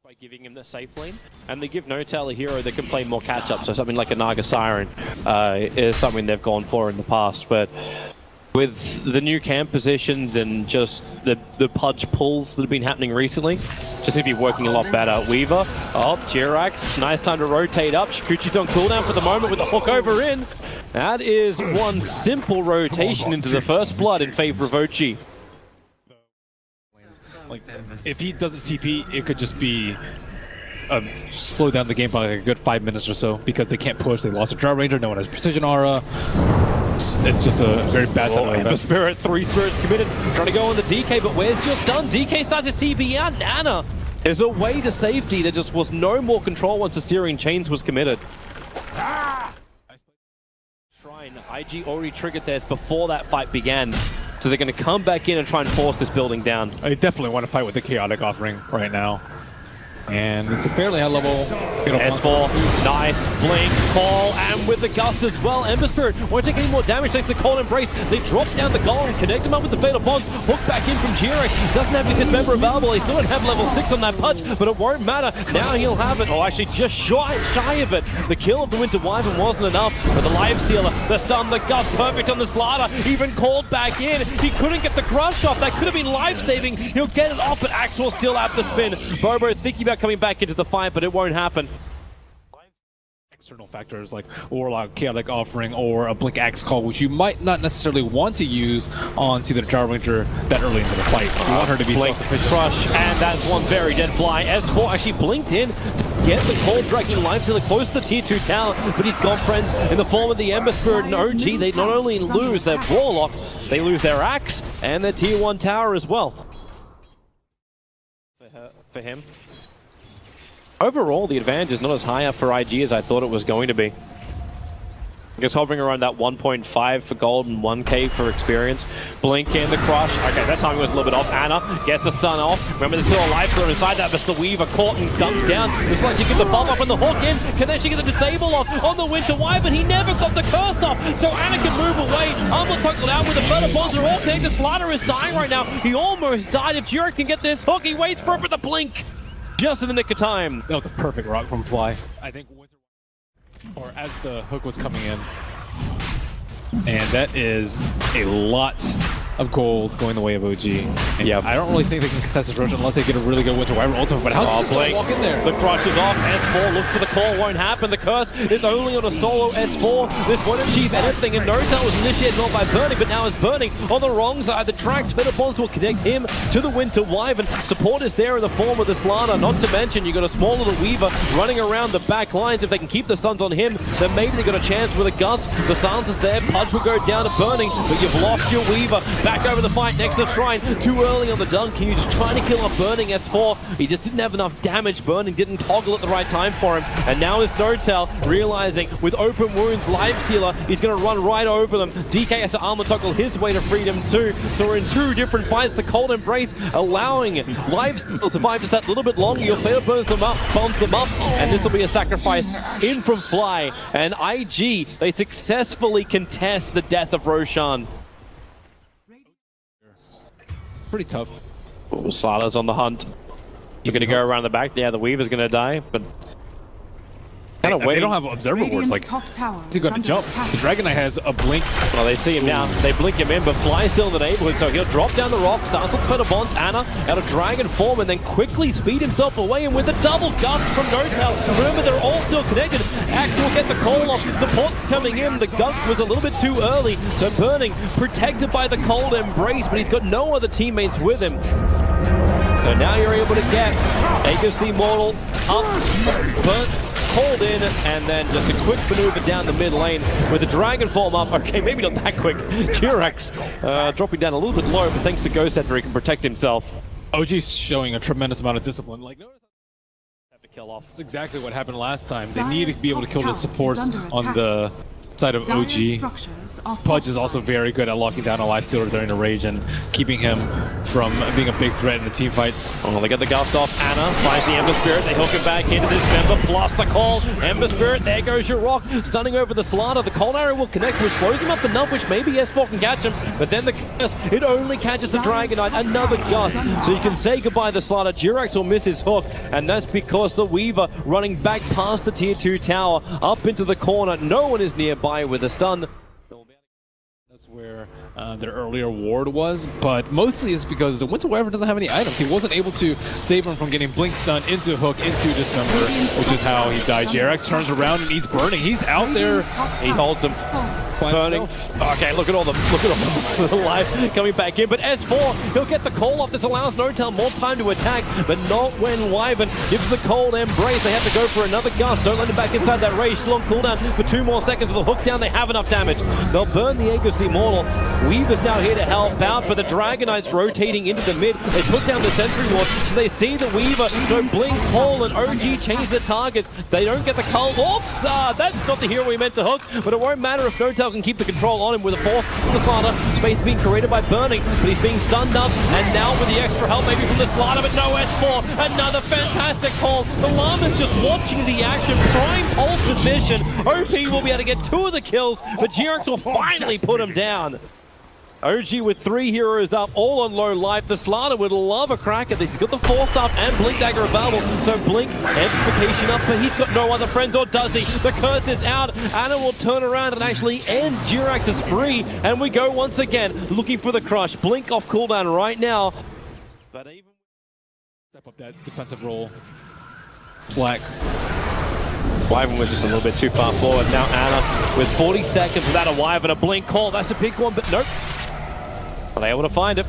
by giving him the safe lane, and they give Notel a hero that can play more catch-up, so something like a Naga Siren is something they've gone for in the past, but with the new camp positions and just the pudge pulls that have been happening recently, just to be working a lot better. Weaver, B.Axx, nice time to rotate up. Shikuchi's on cooldown for the moment with the hook over in. That is one simple rotation into the first blood in favor of OG. Like, if he doesn't TP, it could just be slow down the game by like a good 5 minutes or so because they can't push. They lost a Drought Ranger, no one has Precision Aura. It's just a very bad time. The Spirit, 3 Spirits committed, trying to go on the DK, but where's your stun? DK starts his TP out. Nana is away to safety. There just was no more control once the steering chains was committed. Shrine, IG already triggered theirs before that fight began. So they're going to come back in and try and force this building down. I definitely want to fight with the Chaotic offering right now. And it's a fairly high level. S4, nice blink, call, and with the gust as well. Ember Spirit won't take any more damage thanks to Cold Embrace. They drop down the golem, connect him up with the Fatal Bonds, hook back in from G-Rex. Doesn't have his Dismember available. He still don't have level 6 on that punch, but it won't matter. Now he'll have it. Oh, actually just shy of it. The kill of the Winter Wyvern wasn't enough, but the Life Stealer, the stun, the gust, perfect on the Slider, even called back in. He couldn't get the crush off. That could have been life-saving. He'll get it off, but Axe will still have the spin. Bobo thinking about coming back into the fight, but it won't happen. External factors like Warlock, Chaotic Offering, or a Blink Axe Call, which you might not necessarily want to use onto the Drought Ranger that early into the fight. You want her to be Blink, crush, and that's one very dead fly. S4 actually blinked in to get the Cold Dragging Life Stealer close to the tier 2 tower, but he's got friends in the form of the Ember Spirit and OG. They not only lose their Warlock, they lose their Axe and their tier 1 tower as well. For him. Overall, the advantage is not as high up for IG as I thought it was going to be. I guess hovering around that 1.5 for gold and 1k for experience. Blink in the crush. Okay, that time was a little bit off. Anna gets the stun off. Remember, there's still a life stealer inside that, but the Weaver caught and dunked down. Looks like she gets the bomb up and the hook in. Can then she get the disable off on the Winter Wyvern? He never got the curse off, so Anna can move away. Armor toggled out with the Feather Bonds are all connected. Slider is dying right now. He almost died. If G-Rex can get this hook, he waits for it for the blink. Just in the nick of time. That was a perfect rock from Fly. I think or as the hook was coming in. And that is a lot of gold going the way of OG. Yeah, I don't really think they can contest this Roach unless they get a really good Winter Wyvern ultimate, but how's Blink walk in there? The crush is off, S4 looks for the call, won't happen. The curse is only on a solo S4. This won't achieve anything, and Notel was initiated not by Burning, but now is Burning on the wrong side. The tracks, Feather Bonds will connect him to the Winter Wyvern. Support is there in the form of the Slana, not to mention you've got a small little Weaver running around the back lines. If they can keep the stuns on him, then maybe they got a chance with a Gust. The stance is there, Pudge will go down to Burning, but you've lost your Weaver. Back over the fight next to the Shrine. Too early on the dunk. He was just trying to kill off Burning S4. He just didn't have enough damage. Burning didn't toggle at the right time for him. And now is Notel realizing with open wounds, Life Stealer, he's going to run right over them. DK has to armor toggle his way to freedom too. So we're in two different fights. The Cold Embrace allowing Life Stealer to survive just that little bit longer. Your Fatal burns them up, bombs them up, and this will be a sacrifice in from Fly. And IG, they successfully contest the death of Roshan. Pretty tough. Ooh, Slala's on the hunt. You're going to go around the back. Yeah, the Weaver's going to die, but kind of waiting. They don't have observer wards. Like, he's going to jump. The Dragon Knight has a blink. Well, they see him now. They blink him in, but Fly's still in the neighborhood, so he'll drop down the rock, starts with Feather Bonds, Anna out of Dragon form, and then quickly speed himself away, and with a double gust from Notel. Remember, they're all still connected. Axe will get the call off. Support's coming in. The gust was a little bit too early, so Burning protected by the Cold Embrace, but he's got no other teammates with him. So now you're able to get Aegis Immortal up, burnt, called in, and then just a quick maneuver down the mid lane with the Dragon form up. Okay, maybe not that quick. G-Rex dropping down a little bit low, but thanks to Ghost Scepter, he can protect himself. OG's showing a tremendous amount of discipline. Like, notice have to kill off. That's exactly what happened last time. They need to be able to kill the supports on the side of OG. Pudge is also very good at locking down a lifestealer during a rage and keeping him from being a big threat in the team fights. Oh, they get the gust off. Ana finds the Ember Spirit. They hook him back into this Ember plus the call. Ember Spirit, there goes your rock. Stunning over the Slaughter. The cold arrow will connect, which slows him up enough, which maybe S4 can catch him. But then the curse, it only catches the Dragon Knight. Another gust. So you can say goodbye to Slaughter. B.Axx will miss his hook, and that's because the Weaver running back past the tier 2 tower, up into the corner. No one is nearby with a stun. That's where their earlier ward was, but mostly it's because the Winter Wyvern doesn't have any items. He wasn't able to save him from getting blink stun into hook, into Dismember, which is how he died. B.Axx turns around and eats Burning. He's out there. He holds him. Burning. Okay, look at all the life coming back in. But S4, he'll get the call off. This allows Notel more time to attack, but not when Wyvern gives the cold embrace. They have to go for another gust. Don't let him back inside that rage. Still on cooldown for 2 more seconds. With a hook down, they have enough damage. They'll burn the Aegis Immortal. Weaver's now here to help out, but the Dragon Knight's rotating into the mid. They put down the Sentry Ward, so they see the Weaver go blink, call, and OG change the targets. They don't get the call. Oops! That's not the hero we meant to hook, but it won't matter if Notel can keep the control on him with a force from the Slaughter. Space being created by Burning, but he's being stunned up, and now with the extra help maybe from the Slaughter, but no S4. Another fantastic call. The Llama's just watching the action. Prime pulse position. OP will be able to get 2 of the kills, but B.Axx will finally put him down. OG with 3 heroes up, all on low life. The Slaughter would love a crack at this. He's got the Force up and Blink Dagger available. So Blink, amplification up, but he's got no other friends, or does he? The curse is out. Ana will turn around and actually end B.Axx's spree. And we go once again, looking for the crush. Blink off cooldown right now. But even step up that defensive role. Slack. Wyvern was just a little bit too far forward. Now Ana with 40 seconds without a Wyvern, a blink call. That's a big one, but nope. Are they able to find it?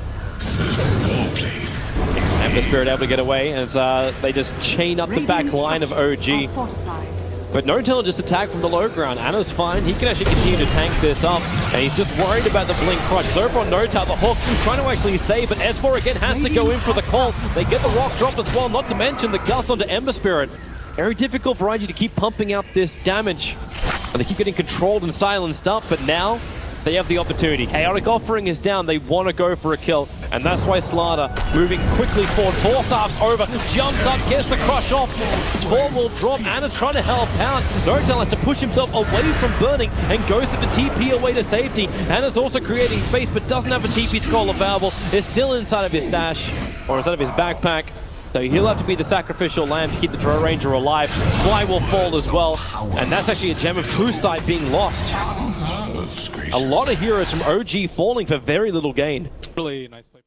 Ember Spirit able to get away as they just chain up the back line of OG. But Notel just attacked from the low ground. Ana's fine. He can actually continue to tank this up. And he's just worried about the blink crush. So over on Notel, the hook, trying to actually save, but S4 again has to go in for the call. They get the rock drop as well, not to mention the gust onto Ember Spirit. Very difficult for IG to keep pumping out this damage. And they keep getting controlled and silenced up, but now they have the opportunity. Chaotic Offering is down. They want to go for a kill. And that's why Slaughter moving quickly forward. Force arms over. Jumps up. Gets the crush off. Spore will drop. Ana's trying to help out. Notel has to push himself away from Burning and goes to the TP away to safety. Ana's also creating space but doesn't have a TP scroll available. It's still inside of his stash. Or inside of his backpack. So he'll have to be the sacrificial lamb to keep the Drow Ranger alive. Fly will fall as well. And that's actually a Gem of True Sight being lost. A lot of heroes from OG falling for very little gain. Really nice play.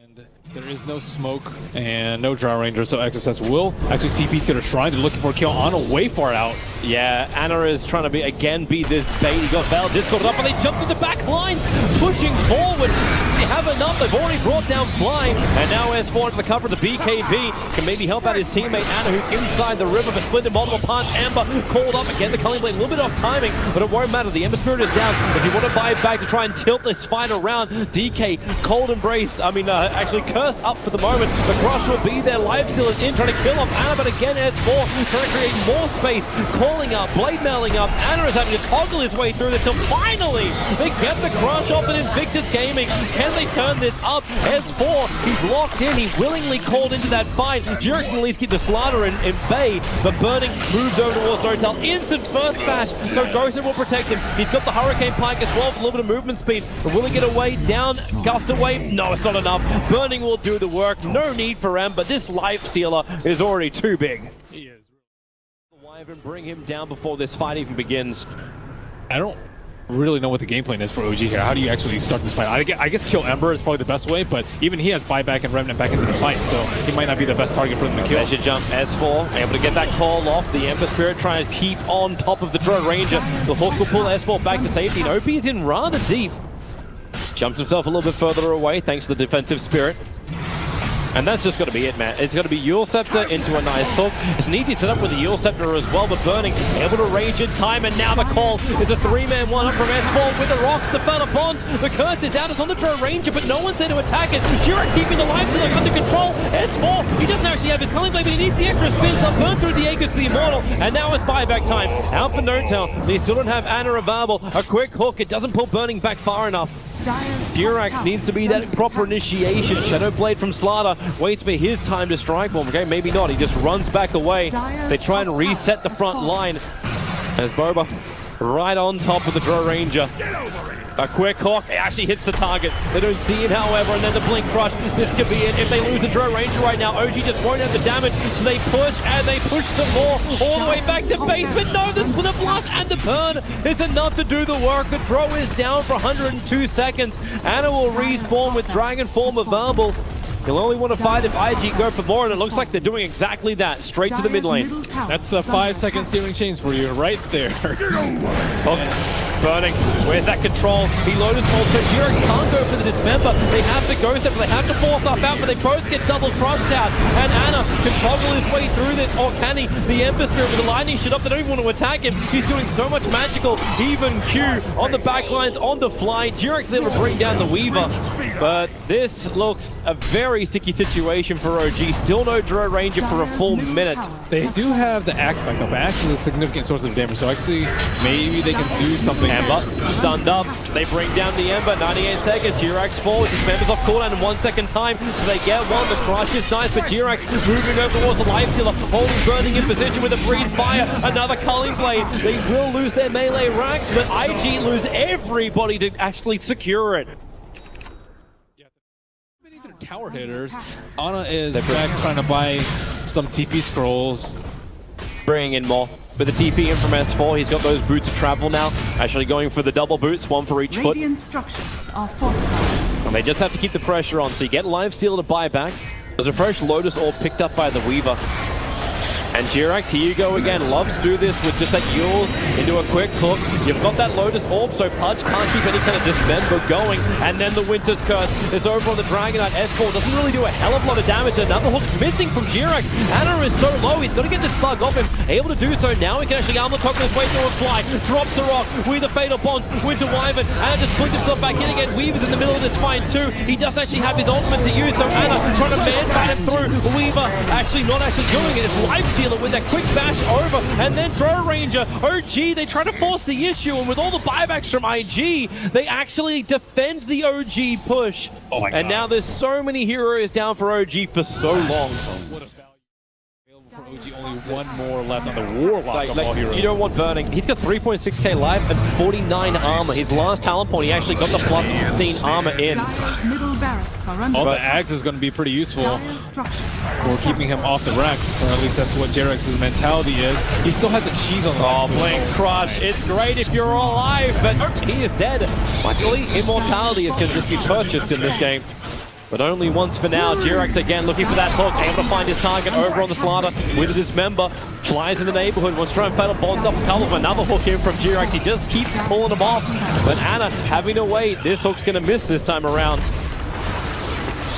And there is no smoke and no Drow Ranger, so XSS will actually TP to the shrine. They're looking for a kill. Ana way far out. Yeah, Ana is trying to be this bait. He got Val Discord up and they jumped in the back line, pushing forward. They have enough. They've already brought down Fly, and now S4 into the cover of the BKB. Can maybe help out his teammate Ana, who's inside the river, but split in multiple parts. Amber called up again. The Culling Blade, a little bit off timing, but it won't matter. The Ember Spirit is down. If you want to buy it back to try and tilt this fight around, DK cold embraced. Actually cursed up for the moment. The crush will be there. Lifesteal is in, trying to kill off Ana, but again S4 trying to create more space. Calling up, blade mailing up. Ana is having to toggle his way through this until finally they get the crush off in Invictus Gaming. Can they turn this up? S4, he's locked in. He willingly called into that fight. B.Axx can at least keep the Slaughter in bay, but Burning moves over towards Notel. Instant first bash, so Ghosted will protect him. He's got the Hurricane Pike as well for a little bit of movement speed. But will he get away? Down, gust away? No, it's not enough. Burning will do the work. No need for Ember. This Life Stealer is already too big. He is. Wyvern bring him down before this fight even begins. I don't really know what the game plan is for OG here. How do you actually start this fight? I guess kill Ember is probably the best way, but even he has buyback and Remnant back into the fight, so he might not be the best target for them to kill. Measure jump S4, able to get that call off. The Ember Spirit trying to keep on top of the Drow Ranger. The Hook will pull S4 back to safety, and OP is in rather deep. Jumps himself a little bit further away thanks to the defensive Spirit. And that's just got to be it, man. It's got to be Yule Scepter into a nice hook. It's an easy setup with the Yule Scepter as well, but Burning able to rage in time, and now the call is a 3-man 1-up from S4 with the rocks, the Fella Bonds. The curse is out, it's on the Drow Ranger, but no one's there to attack it. Jurek keeping the life stealer under control. S4, he doesn't actually have his Culling Blade, but he needs the extra spins up, burn through the Aegis, the Immortal, and now it's buyback time. Out for No-Tail. They still don't have Ana available. A quick hook, it doesn't pull Burning back far enough. B.Axx needs to be that proper initiation. Shadow Blade from Slaughter waits for his time to strike for him. Okay, maybe not. He just runs back away. They try and reset the front line. As Boba right on top of the Drow Ranger. A quick hook, it actually hits the target. They don't see it, however, and then the Blink Crush. This could be it. If they lose the Drow Ranger right now, OG just won't have the damage, so they push, and they push some more, all the way back to base, but no, the blast and the burn is enough to do the work. The Drow is down for 102 seconds. Ana will respawn with Dragon Form available. He'll only want to fight if IG go for more, and it looks like they're doing exactly that, straight to the mid lane. That's a 5-second steering change for you right there. Oh. Burning, where's that control? He loaded Soul, so Jurek can't go for the Dismember. They have to go step, they have to force off out, but they both get double crushed out. And Ana can toggle his way through this, or can he? The Ember Spirit with the lightning shit up, they don't even want to attack him. He's doing so much magical, even Q on the backlines, on the fly. Jurek's able to bring down the Weaver, but this looks a very sticky situation for OG. Still no Drow Ranger for a full minute. They do have the Axe back up. Axe is a significant source of damage, so actually maybe they can do something. Ember stunned up. They bring down the Ember. 98 seconds. Jurek forward. Dismembers off cooldown in 1 second time. So they get one. The crush is nice, but Jurek moving over towards the life stealer, holding Burning in position with a Breed Fire. Another Culling Blade. They will lose their melee ranks, but IG lose everybody to actually secure it. Tower hitters. Ana is back trying to buy some TP scrolls. Bringing in more. With the TP in from S4, he's got those boots of travel now. Actually going for the double boots, one for each foot. Radiant structures are fortified. And they just have to keep the pressure on, so you get Lifesteal to buy back. There's a fresh Lotus Orb picked up by the Weaver. And Jurek, here you go again, loves to do this with just that Yules into a quick hook. You've got that Lotus Orb, so Pudge can't keep any kind of Dismember going. And then the Winter's Curse is over on the Dragonite. S4 doesn't really do a hell of a lot of damage. Another hook missing from Jurek. Ana is so low, he's got to get this slug off him. Able to do so now, he can actually armor toggle his way through a fly. Drops the rock with the Fatal Bonds. Winter Wyvern, Ana just puts himself back in again. Weaver's in the middle of this fight too. He doesn't actually have his ultimate to use, so Ana trying to man-fight him through. Weaver actually not actually doing it. It's Lifestealer with that quick bash over, and then Drow Ranger. OG, they try to force the issue, and with all the buybacks from IG, they actually defend the OG push. Oh my God. And now there's so many heroes down for OG for so long. What a value. OG, only one more left on the Warlock of all heroes. You don't want Burning. He's got 3.6k life and 49 armor. His last talent point, he actually got the plus 15 armor in. Middle barracks are under The Aghanim is going to be pretty useful for keeping him off the wreck, or at least that's what Jurex's mentality is. He still has the cheese on the Oh, Blink Crush. It's great if you're alive, but he is dead. Luckily, immortality can just be purchased in this game. But only once for now. Jurek again looking for that hook, able to find his target over on the Slaughter with a Dismember. Flies in the neighborhood, wants to try and Fatal Bonds up a couple of another hook in from Jurek. He just keeps pulling him off. But Ana having to wait. This hook's going to miss this time around.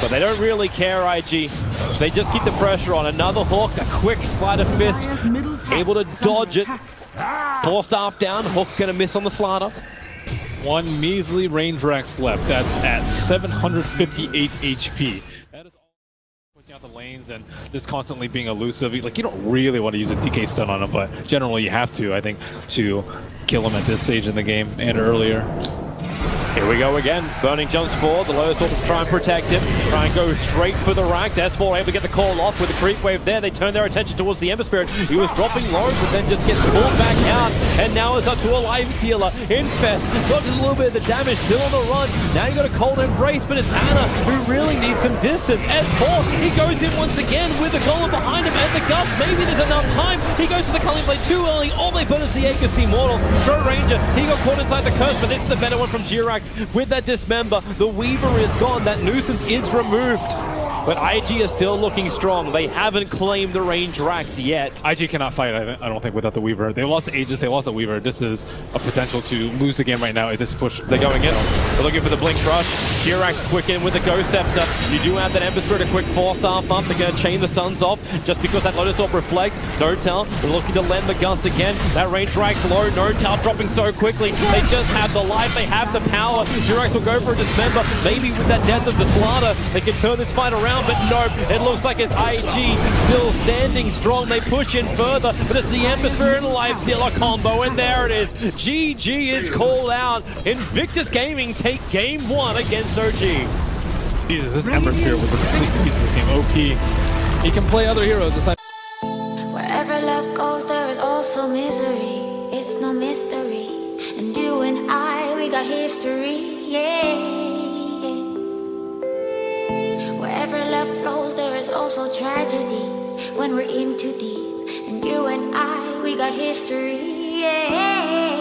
But they don't really care, IG. They just keep the pressure on. Another hook, a quick sleight of fist. Able to dodge it. Four staff down, hook going to miss on the Slaughter. One measly range Rex left. That's at 758 HP. That is all pushing out the lanes and just constantly being elusive. Like, you don't really want to use a TK stun on him, but generally you have to, I think, to kill him at this stage in the game and earlier. Here we go again. Burning jumps forward. The Lotus Orb try and protect him. Try and go straight for the rack. S4 able to get the call off with the creep wave there. They turn their attention towards the Ember Spirit. He was dropping low, but then just gets pulled back out. And now it's up to a Lifestealer. Infest dodges a little bit of the damage. Still on the run. Now you got a Cold Embrace, but it's Ana who really needs some distance. S4, he goes in once again with the Golem behind him and the Gust. Maybe there's enough time. He goes to the Culling Blade too early. All they put is the Aegis the Immortal. Drow Ranger, he got caught inside the curse, but it's the better one from Jurek. With that Dismember, the Weaver is gone. That nuisance is removed. but IG is still looking strong. They haven't claimed the range racks yet. IG cannot fight, I don't think, without the Weaver. They lost the Aegis, they lost the Weaver. This is a potential to lose the game right now at this push. They're going in. They're looking for the Blink Crush. B.Axx quick in with the Ghost Scepter. You do have that Ember Spirit, a quick 4-star bump. They're going to chain the stuns off just because that Lotus Orb reflects. N0tail looking to lend the gust again. That range rack's low. N0tail dropping so quickly. They just have the life. They have the power. B.Axx will go for a Dismember. Maybe with that death of the Slaughter, they can turn this fight around, but nope. It looks like it's IG still standing strong. They push in further, but it's the Ember Spirit and Life Stealer combo, and there it is. GG is called out. Invictus Gaming take game 1 against OG. Jesus, this Ember Spirit was a complete piece of this game. OP. He can play other heroes. It's not Wherever love goes, there is also misery. It's no mystery. And you and I, we got history, yeah. Wherever love flows, there is also tragedy. When we're in too deep. And you and I, we got history, yeah.